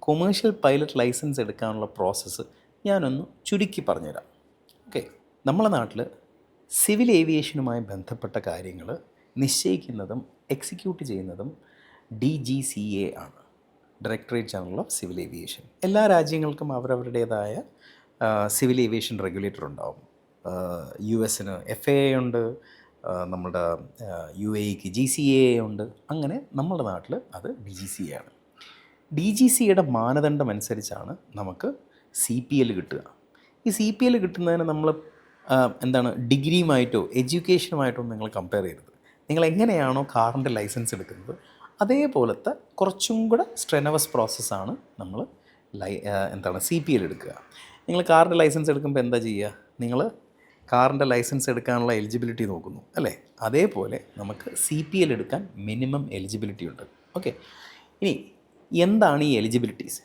Commercial pilot licence എടുക്കാനുള്ള process ഞാനൊന്ന് ചുരുക്കി പറഞ്ഞുതരാം. ഓക്കെ, നമ്മളെ നാട്ടിൽ സിവിൽ ഏവിയേഷനുമായി ബന്ധപ്പെട്ട കാര്യങ്ങൾ നിശ്ചയിക്കുന്നതും എക്സിക്യൂട്ട് ചെയ്യുന്നതും DGCA ആണ്, directorate general of civil aviation. എല്ലാ രാജ്യങ്ങൾക്കും അവരവരുടേതായ സിവിൽ ഏവിയേഷൻ റെഗുലേറ്റർ ഉണ്ടാവും. US-ന് FAA ഉണ്ട്, നമ്മുടെ UAE-ക്ക് GCAA ഉണ്ട്. അങ്ങനെ നമ്മുടെ നാട്ടിൽ അത് DGCA ആണ്. DGCAയുടെ മാനദണ്ഡം അനുസരിച്ചാണ് നമുക്ക് CPL കിട്ടുക. ഈ CPL കിട്ടുന്നതിന് നമ്മൾ ഡിഗ്രിയുമായിട്ടോ എഡ്യൂക്കേഷനുമായിട്ടോ നിങ്ങൾ കമ്പയർ ചെയ്യരുത്. നിങ്ങൾ എങ്ങനെയാണോ കാറിൻ്റെ ലൈസൻസ് എടുക്കുന്നത് അതേപോലത്തെ കുറച്ചും കൂടെ സ്ട്രെനവസ് പ്രോസസ്സാണ് നമ്മൾ CPL എടുക്കുക. നിങ്ങൾ കാറിൻ്റെ ലൈസൻസ് എടുക്കുമ്പോൾ എന്താ ചെയ്യുക? നിങ്ങൾ കാറിൻ്റെ ലൈസൻസ് എടുക്കാനുള്ള എലിജിബിലിറ്റി നോക്കുന്നു അല്ലേ? അതേപോലെ നമുക്ക് CPL എടുക്കാൻ മിനിമം എലിജിബിലിറ്റി ഉണ്ട്. ഓക്കെ, ഇനി എന്താണ് ഈ എലിജിബിലിറ്റീസ്?